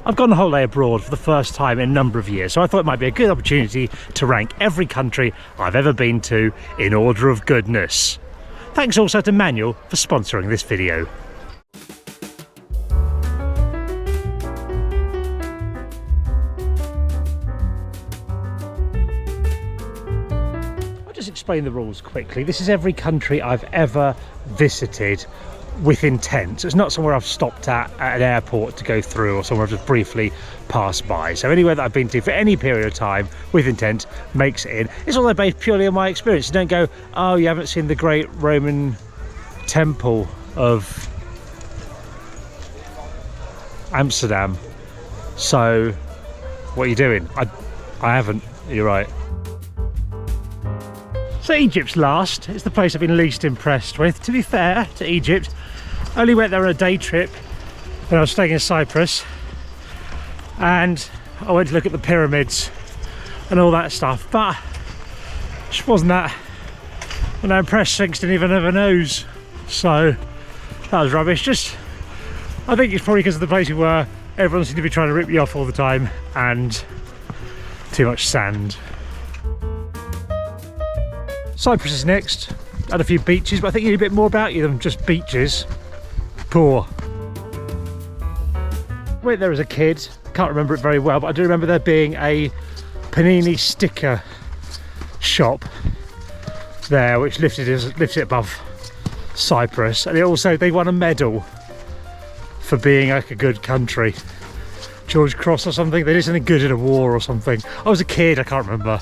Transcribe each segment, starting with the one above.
I've gone on holiday abroad for the first time in a number of years, so I thought it might be a good opportunity to rank every country I've ever been to in order of goodness. Thanks also to Manual for sponsoring this video. I'll just explain the rules quickly. This is every country I've ever visited with intent. It's not somewhere I've stopped at an airport to go through or somewhere I've just briefly passed by. So anywhere that I've been to for any period of time with intent makes it in. It's all based purely on my experience. You don't go, oh, you haven't seen the great Roman temple of Amsterdam, so what are you doing? I haven't. You're right. So Egypt's last. It's the place I've been least impressed with. To be fair to Egypt, I only went there on a day trip when I was staying in Cyprus, and I went to look at the pyramids and all that stuff, but just wasn't that impressed. Things didn't even have a nose, so that was rubbish. I think it's probably because of the place we were. Everyone seemed to be trying to rip you off all the time, and too much sand. Cyprus is next. Had a few beaches, but I think you need a bit more about you than just beaches. Poor. Went there as a kid. Can't remember it very well, but I do remember there being a panini sticker shop there, which lifted it above Cyprus, and they won a medal for being like a good country. George Cross or something. They did something good in a war or something. I was a kid. I can't remember.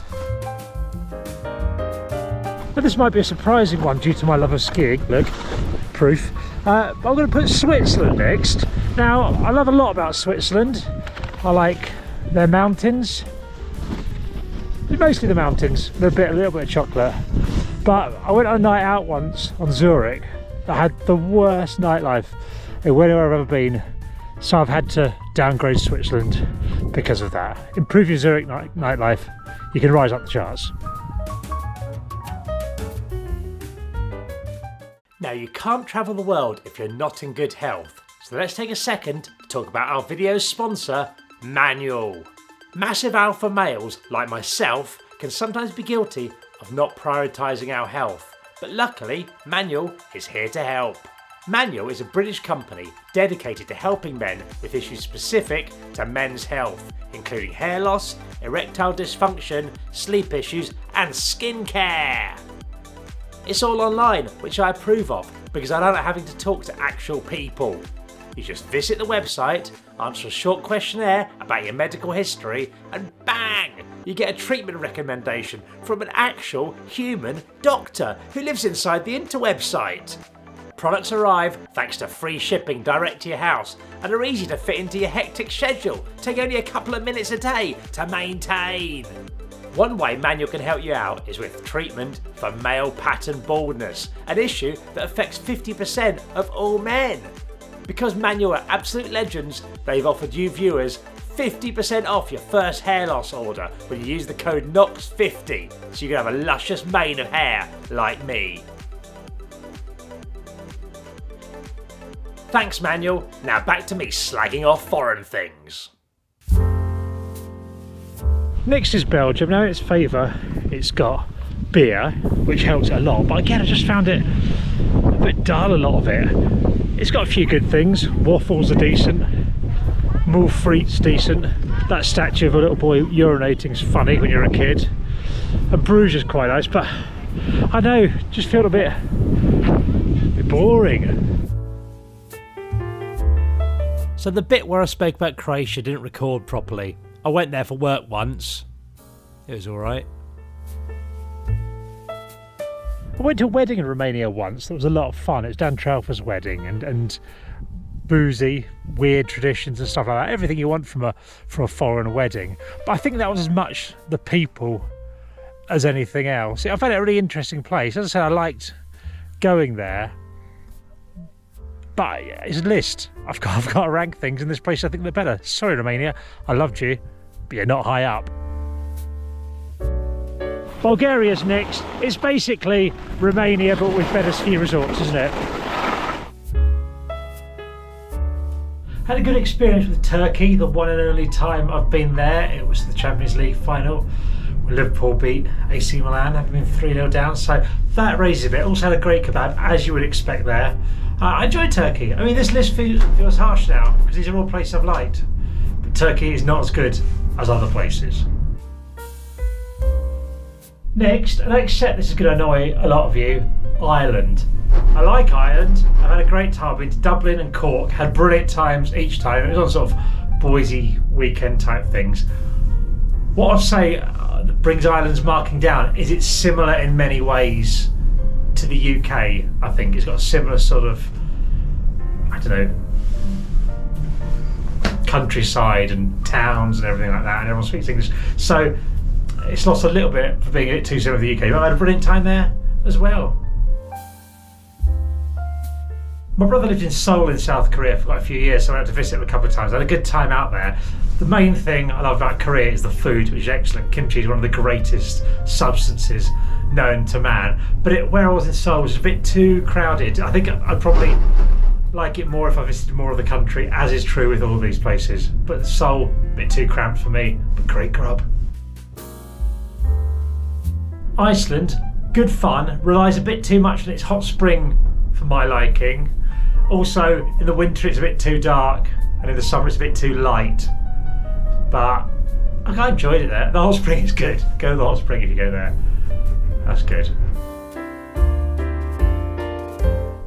But this might be a surprising one due to my love of skiing. Look, proof. I'm going to put Switzerland next. Now, I love a lot about Switzerland. I like their mountains. Mostly the mountains. A little bit of chocolate. But I went on a night out once on Zurich. I had the worst nightlife anywhere I've ever been. So I've had to downgrade Switzerland because of that. Improve your Zurich nightlife. You can rise up the charts. Now, you can't travel the world if you're not in good health, so let's take a second to talk about our video's sponsor, Manual. Massive alpha males like myself can sometimes be guilty of not prioritising our health, but luckily Manual is here to help. Manual is a British company dedicated to helping men with issues specific to men's health, including hair loss, erectile dysfunction, sleep issues and skin care. It's all online, which I approve of because I don't like having to talk to actual people. You just visit the website, answer a short questionnaire about your medical history, and bang! You get a treatment recommendation from an actual human doctor who lives inside the interweb site. Products arrive thanks to free shipping direct to your house and are easy to fit into your hectic schedule, taking only a couple of minutes a day to maintain. One way Manual can help you out is with treatment for male pattern baldness, an issue that affects 50% of all men. Because Manual are absolute legends, they've offered you viewers 50% off your first hair loss order when you use the code KNOX50, so you can have a luscious mane of hair like me. Thanks, Manual. Now back to me slagging off foreign things. Next is Belgium. Now, in its favour, it's got beer, which helps it a lot, but again I just found it a bit dull, a lot of it. It's got a few good things. Waffles are decent, moules frites decent, that statue of a little boy urinating is funny when you're a kid, and Bruges is quite nice, but I know, just feel a bit boring. So the bit where I spoke about Croatia didn't record properly. I went there for work once. It was alright. I went to a wedding in Romania once. That was a lot of fun. It was Dan Traufer's wedding, and boozy, weird traditions and stuff like that. Everything you want from a foreign wedding. But I think that was as much the people as anything else. I found it a really interesting place. As I said, I liked going there. But it's a list. I've got to rank things in this place I think they're better. Sorry, Romania. I loved you, but you're not high up. Bulgaria's next. It's basically Romania but with better ski resorts, isn't it? Had a good experience with Turkey, the one and only time I've been there. It was the Champions League final when Liverpool beat AC Milan, having been 3-0 down, so that raises a bit. Also had a great kebab, as you would expect there. I enjoyed Turkey. I mean, this list feels harsh now, because these are all places I've liked. But Turkey is not as good as other places. Next, and I accept this is going to annoy a lot of you, Ireland. I like Ireland. I've had a great time. I've been to Dublin and Cork, had brilliant times each time. It was on sort of Boise weekend type things. What I'll say that brings Ireland's marking down is it's similar in many ways to the UK. I think it's got a similar sort of, I don't know, countryside and towns and everything like that, and everyone speaks English. So it's lost a little bit for being a bit too similar to the UK, but I had a brilliant time there as well. My brother lived in Seoul in South Korea for quite a few years, so I went to visit him a couple of times. I had a good time out there. The main thing I love about Korea is the food, which is excellent. Kimchi is one of the greatest substances known to man. But where I was in Seoul was a bit too crowded. I think I'd probably like it more if I visited more of the country, as is true with all these places. But Seoul, a bit too cramped for me, but great grub. Iceland, good fun, relies a bit too much on its hot spring for my liking. Also, in the winter it's a bit too dark, and in the summer it's a bit too light. But I enjoyed it there. The hot spring is good. Go to the hot spring if you go there. That's good.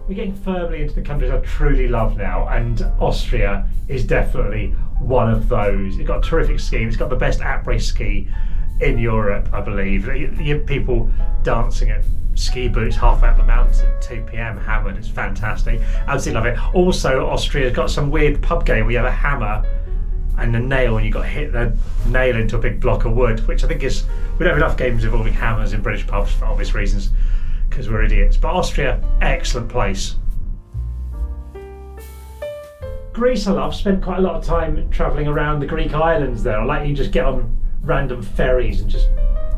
We're getting firmly into the countries I truly love now, and Austria is definitely one of those. It's got a terrific skiing. It's got the best après ski in Europe, I believe. You have people dancing at ski boots halfway up the mountain at 2 p.m. hammered. It's fantastic. Absolutely love it. Also, Austria's got some weird pub game where you have a hammer and a nail, and you've got to hit the nail into a big block of wood, which I think is, we don't have enough games involving hammers in British pubs for obvious reasons, because we're idiots. But Austria, excellent place. Greece I love. Spent quite a lot of time travelling around the Greek islands there. I like you just get on random ferries and just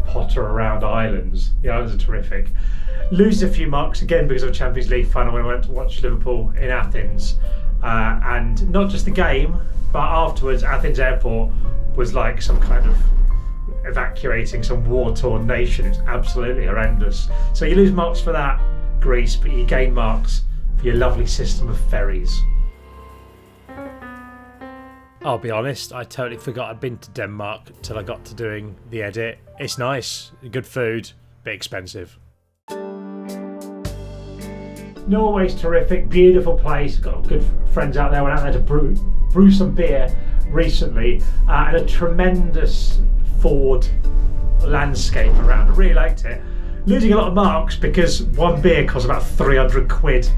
potter around islands. The islands are terrific. Lose a few marks again because of a Champions League final when I went to watch Liverpool in Athens, and not just the game, but afterwards Athens airport was like some kind of evacuating some war-torn nation. It's absolutely horrendous. So you lose marks for that, Greece, but you gain marks for your lovely system of ferries. I'll be honest, I totally forgot I'd been to Denmark till I got to doing the edit. It's nice, good food, bit expensive. Norway's terrific, beautiful place. Got good friends out there. Went out there to brew some beer recently, and a tremendous Ford landscape around. I really liked it. Losing a lot of marks because one beer costs about 300 quid.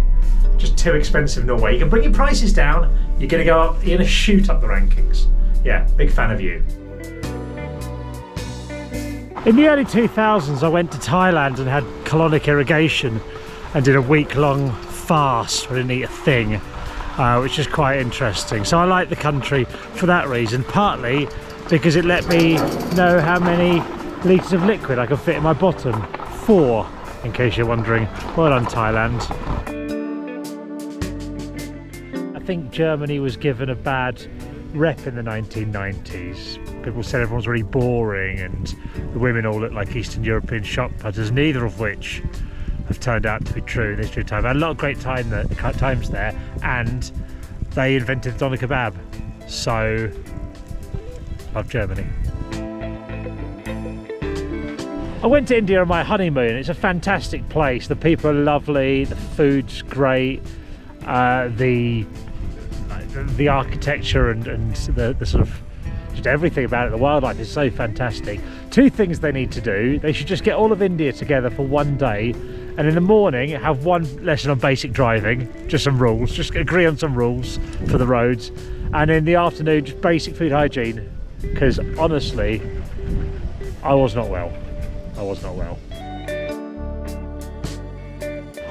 Just too expensive in Norway. You can bring your prices down, you're going to go up, you're going to shoot up the rankings. Yeah, big fan of you. In the early 2000s I went to Thailand and had colonic irrigation and did a week-long fast. I didn't eat a thing, which is quite interesting. So I like the country for that reason, partly because it let me know how many litres of liquid I can fit in my bottom. 4, in case you're wondering. Well done, Thailand. I think Germany was given a bad rep in the 1990s. People said everyone's really boring and the women all look like Eastern European shop putters, neither of which have turned out to be true in this true time. I had a lot of great times there, and they invented doner kebab, so love Germany. I went to India on my honeymoon. It's a fantastic place. The people are lovely, the food's great, the architecture and the sort of just everything about it. The wildlife is so fantastic. 2 things they need to do. They should just get all of India together for one day, and in the morning have one lesson on basic driving, just some rules, just agree on some rules for the roads, and in the afternoon just basic food hygiene, because honestly I was not well.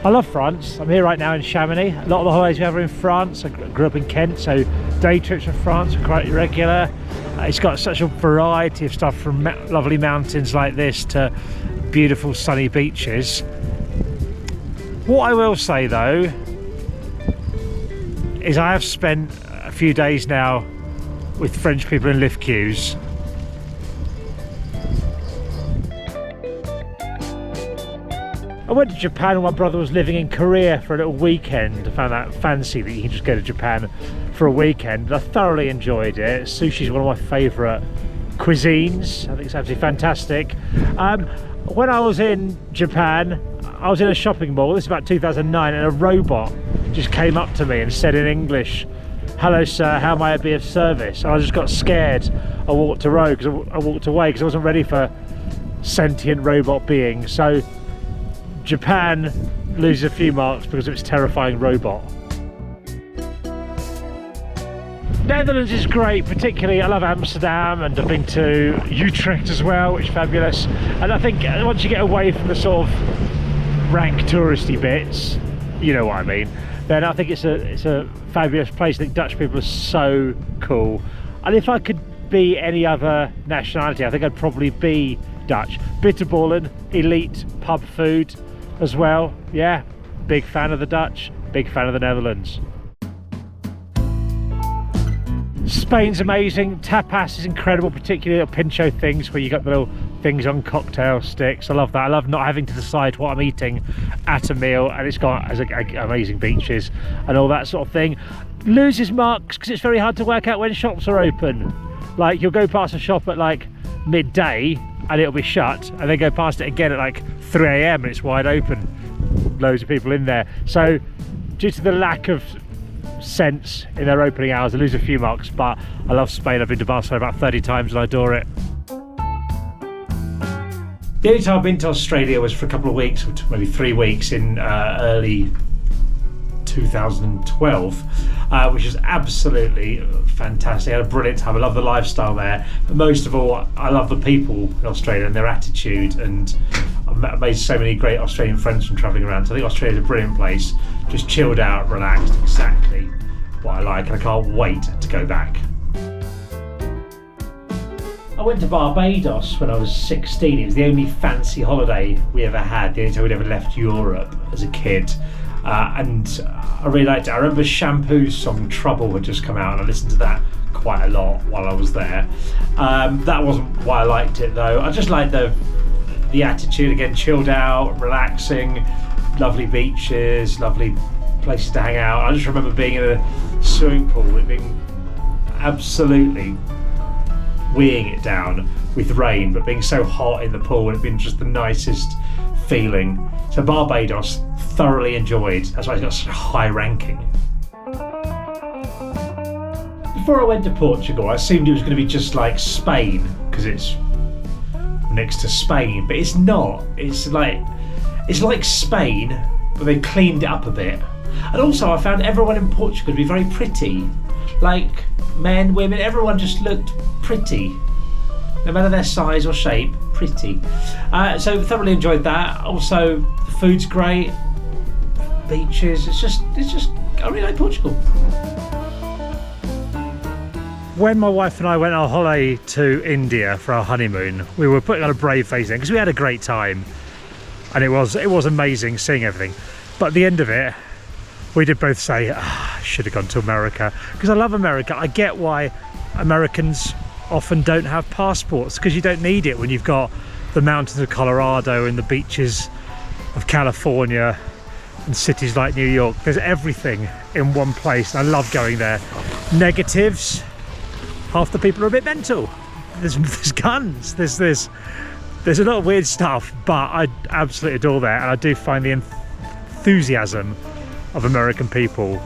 I love France. I'm here right now in Chamonix. A lot of the holidays we have are in France. I grew up in Kent, so day trips from France are quite regular. It's got such a variety of stuff, from lovely mountains like this to beautiful sunny beaches. What I will say though is I have spent a few days now with French people in lift queues. I went to Japan when my brother was living in Korea for a little weekend. I found that fancy that you can just go to Japan for a weekend. I thoroughly enjoyed it. Sushi is one of my favourite cuisines. I think it's absolutely fantastic. When I was in Japan, I was in a shopping mall, this is about 2009, and a robot just came up to me and said in English, "Hello sir, how may I be of service?" And I just got scared. I walked away because I wasn't ready for sentient robot beings. So Japan loses a few marks because of its terrifying robot. Netherlands is great, particularly I love Amsterdam, and I've been to Utrecht as well, which is fabulous. And I think once you get away from the sort of rank touristy bits, you know what I mean, then I think it's a fabulous place. I think Dutch people are so cool. And if I could be any other nationality, I think I'd probably be Dutch. Bitterballen, elite pub food as well. Yeah, big fan of the Dutch, big fan of the Netherlands. Spain's amazing. Tapas is incredible, particularly little pincho things where you got the little things on cocktail sticks. I love that. I love not having to decide what I'm eating at a meal, and it's got amazing beaches and all that sort of thing. Loses marks because it's very hard to work out when shops are open. Like, you'll go past a shop at like midday and it'll be shut, and then go past it again at like 3 AM and it's wide open. Loads of people in there. So due to the lack of sense in their opening hours, I lose a few marks. But I love Spain. I've been to Barcelona about 30 times and I adore it. The only time I've been to Australia was for a couple of weeks, or maybe 3 weeks in early 2012, which is absolutely fantastic. I had a brilliant time. I love the lifestyle there, but most of all I love the people in Australia and their attitude, and I've made so many great Australian friends from travelling around. So I think Australia is a brilliant place, just chilled out, relaxed, exactly what I like, and I can't wait to go back. I went to Barbados when I was 16. It was the only fancy holiday we ever had, the only time we'd ever left Europe as a kid. And I really liked it. I remember Shampoo's song Trouble had just come out, and I listened to that quite a lot while I was there. That wasn't why I liked it though. I just liked the attitude, again, chilled out, relaxing, lovely beaches, lovely places to hang out. I just remember being in a swimming pool, it being absolutely weeing it down with rain, but being so hot in the pool, and it being just the nicest feeling. So Barbados, thoroughly enjoyed. That's why it's got such a high ranking. Before I went to Portugal, I assumed it was going to be just like Spain because it's next to Spain, but it's not. It's like Spain, but they cleaned it up a bit. And also I found everyone in Portugal to be very pretty. Like men, women, everyone just looked pretty. No matter their size or shape, pretty. So thoroughly enjoyed that. Also, the food's great. Beaches, it's just, I really like Portugal. When my wife and I went on holiday to India for our honeymoon, we were putting on a brave face then because we had a great time, and it was amazing seeing everything. But at the end of it, we did both say, I should have gone to America, because I love America. I get why Americans often don't have passports, because you don't need it when you've got the mountains of Colorado and the beaches of California and cities like New York. There's everything in one place, and I love going there. Negatives, half the people are a bit mental. There's guns, there's a lot of weird stuff, but I absolutely adore that, and I do find the enthusiasm of American people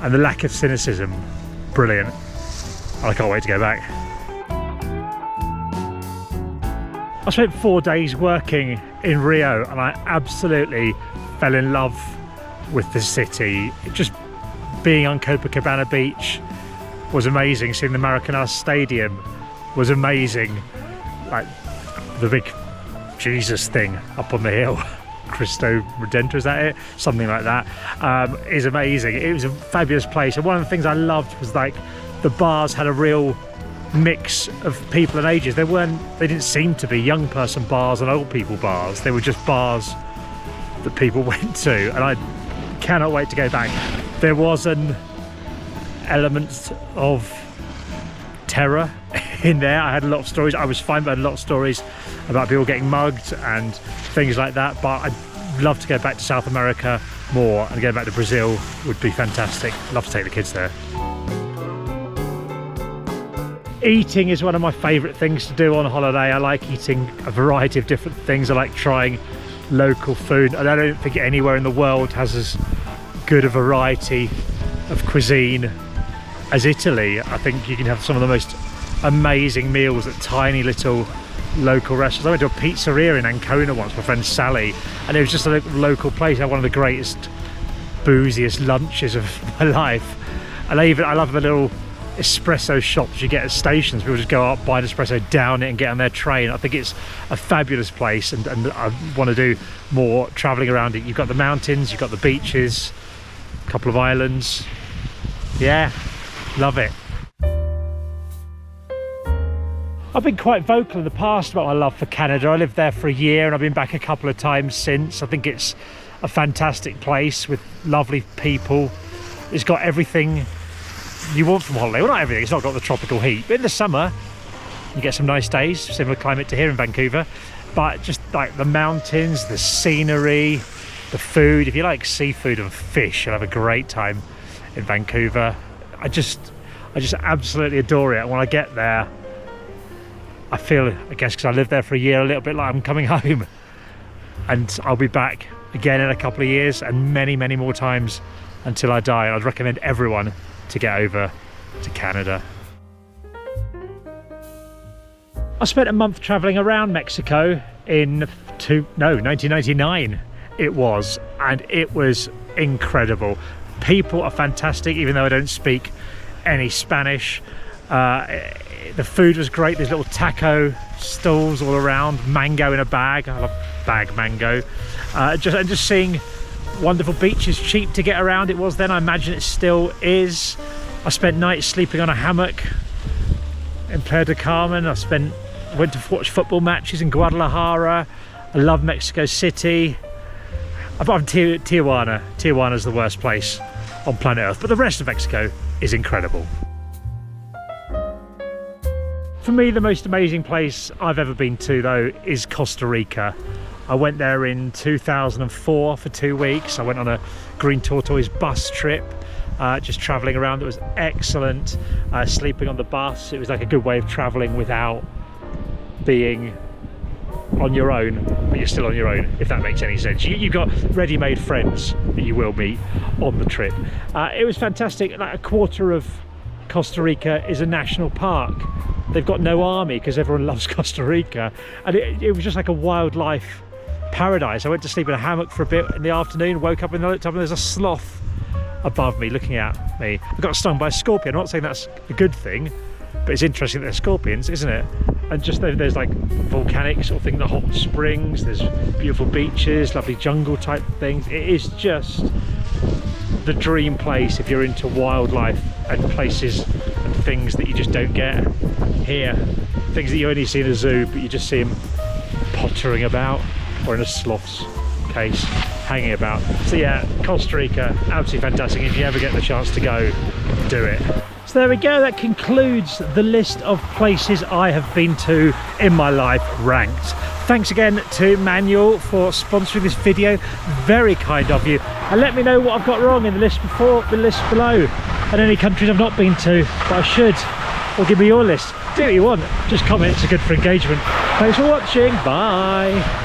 and the lack of cynicism brilliant. I can't wait to go back. I spent 4 days working in Rio, and I absolutely fell in love with the city. Just being on Copacabana Beach was amazing. Seeing the Maracanã Stadium was amazing. Like the big Jesus thing up on the hill, Cristo Redentor, is that it? Something like that, is amazing. It was a fabulous place, and one of the things I loved was like the bars had a real mix of people and ages. They didn't seem to be young person bars and old people bars. They were just bars that people went to, and I cannot wait to go back. There was an elements of terror in there. I had a lot of stories. I was fine, but I had a lot of stories about people getting mugged and things like that. But I'd love to go back to South America more, and going back to Brazil would be fantastic. Love to take the kids there. Eating is one of my favourite things to do on holiday. I like eating a variety of different things. I like trying local food, and I don't think anywhere in the world has as good a variety of cuisine as Italy. I think you can have some of the most amazing meals at tiny little local restaurants. I went to a pizzeria in Ancona once, my friend Sally, and it was just a local place. I had one of the greatest, booziest lunches of my life. And I love the little espresso shops you get at stations. People just go up, buy an espresso, down it and get on their train. I think it's a fabulous place, and I want to do more travelling around it. You've got the mountains, you've got the beaches, a couple of islands. Yeah, love it. I've been quite vocal in the past about my love for Canada. I lived there for a year and I've been back a couple of times since. I think it's a fantastic place with lovely people. It's got everything you want from holiday. Well, not everything, it's not got the tropical heat, but in the summer you get some nice days, similar climate to here in Vancouver. But just like the mountains, the scenery, the food. If you like seafood and fish, you'll have a great time in Vancouver. I just absolutely adore it. And when I get there, I feel, I guess because I lived there for a year, a little bit like I'm coming home. And I'll be back again in a couple of years, and many, many more times until I die. I'd recommend everyone to get over to Canada. I spent a month travelling around Mexico in 1999 it was, and it was incredible. People are fantastic, even though I don't speak any Spanish. The food was great. There's little taco stalls all around, mango in a bag. I love bag mango. Just seeing wonderful beaches, cheap to get around. It was then, I imagine it still is. I spent nights sleeping on a hammock in Playa del Carmen. I went to watch football matches in Guadalajara. I love Mexico City. I'm Tijuana. Tijuana's the worst place on planet Earth, but the rest of Mexico is incredible. For me, the most amazing place I've ever been to, though, is Costa Rica. I went there in 2004 for 2 weeks. I went on a green tortoise bus trip, just travelling around. It was excellent. Sleeping on the bus, it was like a good way of travelling without being on your own, but you're still on your own, if that makes any sense. You've got ready-made friends that you will meet on the trip. It was fantastic. Like, a quarter of Costa Rica is a national park. They've got no army because everyone loves Costa Rica, and it was just like a wildlife paradise. I went to sleep in a hammock for a bit in the afternoon, woke up and I looked up and there's a sloth above me looking at me. I got stung by a scorpion. I'm not saying that's a good thing, but it's interesting that they're scorpions, isn't it? And just there's like volcanic sort of thing, the hot springs, there's beautiful beaches, lovely jungle type things. It is just the dream place if you're into wildlife and places and things that you just don't get here. Things that you only see in a zoo, but you just see them pottering about, or in a sloth's case, hanging about. So yeah, Costa Rica, absolutely fantastic. If you ever get the chance to go, do it. So there we go, that concludes the list of places I have been to in my life ranked. Thanks again to Manuel for sponsoring this video, very kind of you. And let me know what I've got wrong in the list before, the list below, and any countries I've not been to, but I should. Or give me your list, do what you want, just comment, it's good for engagement. Thanks for watching, bye.